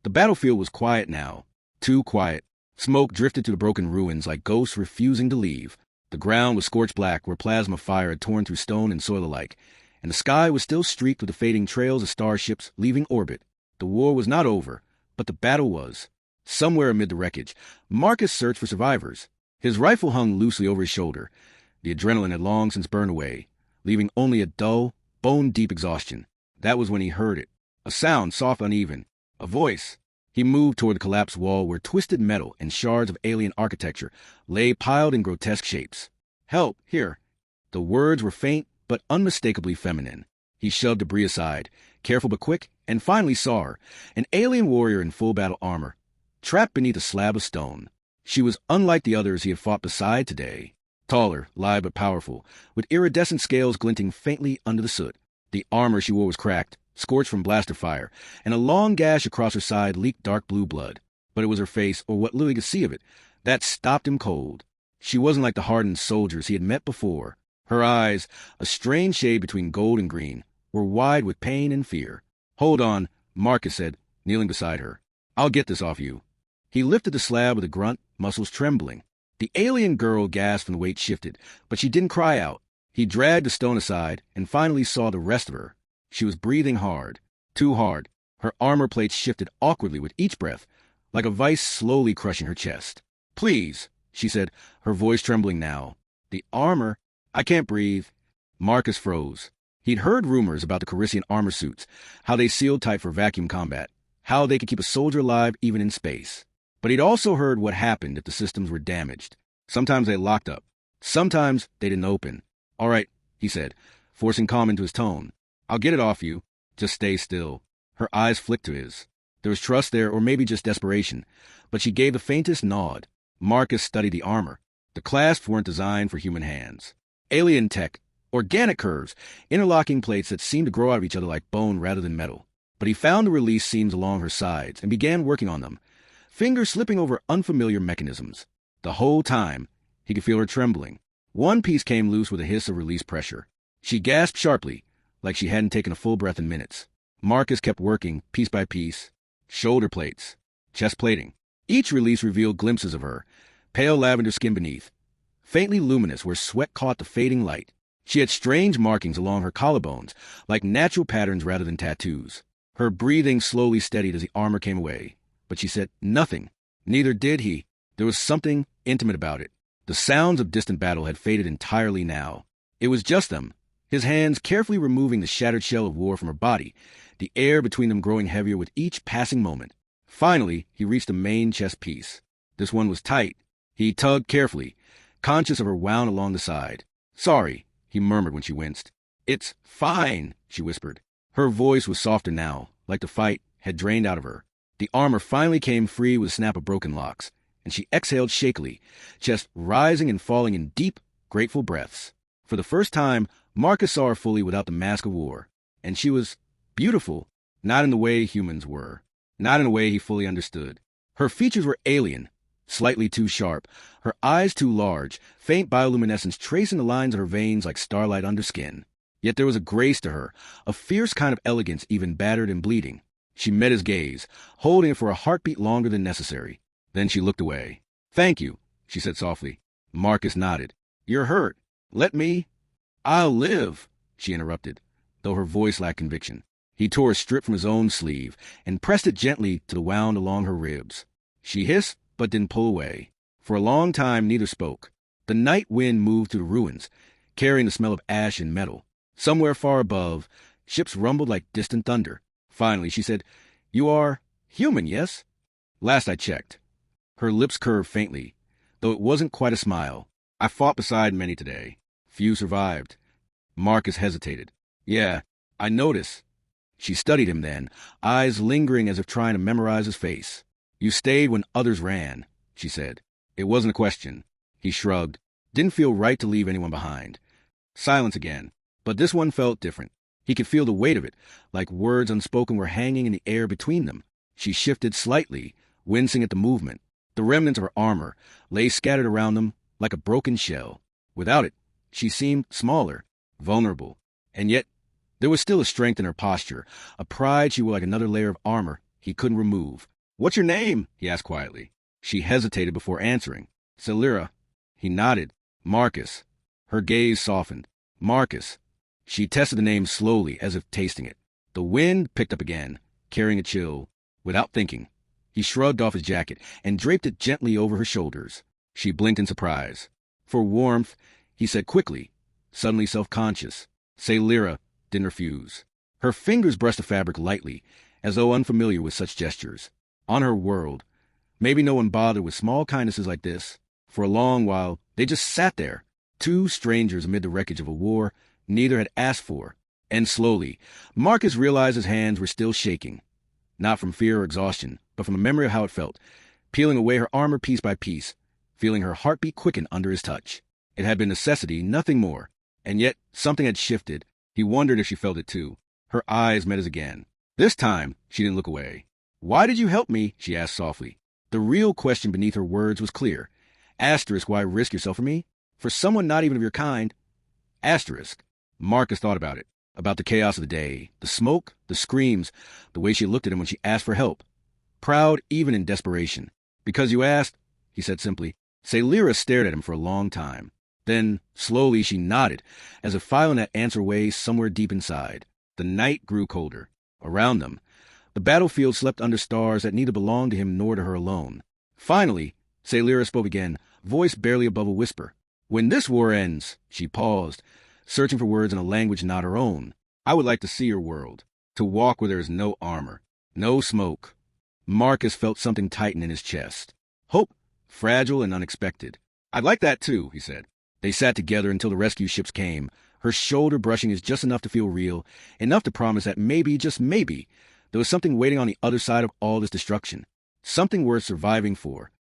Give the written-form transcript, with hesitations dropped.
The battlefield was quiet now. Too quiet. Smoke drifted to the broken ruins like ghosts refusing to leave. The ground was scorched black where plasma fire had torn through stone and soil alike, and the sky was still streaked with the fading trails of starships leaving orbit. The war was not over, but the battle was. Somewhere amid the wreckage, Marcus searched for survivors. His rifle hung loosely over his shoulder. The adrenaline had long since burned away, leaving only a dull, bone-deep exhaustion. That was when he heard it. A sound, soft, uneven. A voice. He moved toward the collapsed wall where twisted metal and shards of alien architecture lay piled in grotesque shapes. "Help, here." The words were faint but unmistakably feminine. He shoved debris aside, careful but quick, and finally saw her, an alien warrior in full battle armor, trapped beneath a slab of stone. She was unlike the others he had fought beside today. Taller, lithe but powerful, with iridescent scales glinting faintly under the soot. The armor she wore was cracked, scorched from blaster fire, and a long gash across her side leaked dark blue blood. But it was her face, or what little he could see of it, that stopped him cold. She wasn't like the hardened soldiers he had met before. Her eyes, a strange shade between gold and green, were wide with pain and fear. "Hold on," Marcus said, kneeling beside her. "I'll get this off you." He lifted the slab with a grunt, muscles trembling. The alien girl gasped when the weight shifted, but she didn't cry out. He dragged the stone aside and finally saw the rest of her. She was breathing hard, too hard. Her armor plates shifted awkwardly with each breath, like a vice slowly crushing her chest. "Please," she said, her voice trembling now. "The armor, I can't breathe." Marcus froze. He'd heard rumors about the Carissian armor suits, how they sealed tight for vacuum combat, how they could keep a soldier alive even in space. But he'd also heard what happened if the systems were damaged. Sometimes they locked up. Sometimes they didn't open. "All right," he said, forcing calm into his tone. "I'll get it off you. Just stay still." Her eyes flicked to his. There was trust there, or maybe just desperation, but she gave the faintest nod. Marcus studied the armor. The clasps weren't designed for human hands. Alien tech, organic curves, interlocking plates that seemed to grow out of each other like bone rather than metal. But he found the release seams along her sides and began working on them, fingers slipping over unfamiliar mechanisms. The whole time, he could feel her trembling. One piece came loose with a hiss of release pressure. She gasped sharply, like she hadn't taken a full breath in minutes. Marcus kept working, piece by piece. Shoulder plates, chest plating. Each release revealed glimpses of her, pale lavender skin beneath, faintly luminous where sweat caught the fading light. She had strange markings along her collarbones, like natural patterns rather than tattoos. Her breathing slowly steadied as the armor came away, but she said nothing. Neither did he. There was something intimate about it. The sounds of distant battle had faded entirely now. It was just them, his hands carefully removing the shattered shell of war from her body, the air between them growing heavier with each passing moment. Finally, he reached the main chest piece. This one was tight. He tugged carefully, conscious of her wound along the side. "Sorry," he murmured when she winced. "It's fine," she whispered. Her voice was softer now, like the fight had drained out of her. The armor finally came free with a snap of broken locks, and she exhaled shakily, chest rising and falling in deep, grateful breaths. For the first time, Marcus saw her fully without the mask of war, and she was beautiful, not in the way humans were, not in a way he fully understood. Her features were alien, slightly too sharp, her eyes too large, faint bioluminescence tracing the lines of her veins like starlight under skin. Yet there was a grace to her, a fierce kind of elegance even battered and bleeding. She met his gaze, holding it for a heartbeat longer than necessary. Then she looked away. "Thank you," she said softly. Marcus nodded. "You're hurt. Let me—" "I'll live," she interrupted, though her voice lacked conviction. He tore a strip from his own sleeve and pressed it gently to the wound along her ribs. She hissed, but didn't pull away. For a long time, neither spoke. The night wind moved through the ruins, carrying the smell of ash and metal. Somewhere far above, ships rumbled like distant thunder. Finally, she said, "You are human, yes?" "Last I checked." Her lips curved faintly, though it wasn't quite a smile. "I fought beside many today. Few survived." Marcus hesitated. "Yeah, I notice." She studied him then, eyes lingering as if trying to memorize his face. "You stayed when others ran," she said. It wasn't a question. He shrugged. Didn't feel right to leave anyone behind. Silence again. But this one felt different. He could feel the weight of it, like words unspoken were hanging in the air between them. She shifted slightly, wincing at the movement. The remnants of her armor lay scattered around them like a broken shell. Without it, she seemed smaller, vulnerable. And yet, there was still a strength in her posture, a pride she wore like another layer of armor he couldn't remove. "What's your name?" he asked quietly. She hesitated before answering. "Saelira." He nodded. "Marcus." Her gaze softened. "Marcus." She tested the name slowly, as if tasting it. The wind picked up again, carrying a chill. Without thinking, he shrugged off his jacket and draped it gently over her shoulders. She blinked in surprise. For warmth, he said quickly, suddenly self-conscious. Saelira didn't refuse. Her fingers brushed the fabric lightly, as though unfamiliar with such gestures. On her world, maybe no one bothered with small kindnesses like this. For a long while, they just sat there, two strangers amid the wreckage of a war neither had asked for. And slowly, Marcus realized his hands were still shaking. Not from fear or exhaustion, but from a memory of how it felt, peeling away her armor piece by piece, feeling her heartbeat quicken under his touch. It had been necessity, nothing more. And yet, something had shifted. He wondered if she felt it too. Her eyes met his again. This time, she didn't look away. "Why did you help me?" she asked softly. The real question beneath her words was clear. Asterisk, why risk yourself for me? For someone not even of your kind. Asterisk. Marcus thought about it. About the chaos of the day, the smoke, the screams, the way she looked at him when she asked for help. Proud even in desperation. "Because you asked," he said simply. Saelira stared at him for a long time. Then, slowly, she nodded, as if filing that answer away somewhere deep inside. The night grew colder. Around them, the battlefield slept under stars that neither belonged to him nor to her alone. Finally, Saelira spoke again, voice barely above a whisper. "When this war ends," she paused, searching for words in a language not her own, "I would like to see your world, to walk where there is no armor, no smoke." Marcus felt something tighten in his chest. Hope, fragile and unexpected. "I'd like that too," he said. They sat together until the rescue ships came, her shoulder brushing his just enough to feel real, enough to promise that maybe, just maybe, there was something waiting on the other side of all this destruction. Something worth surviving for.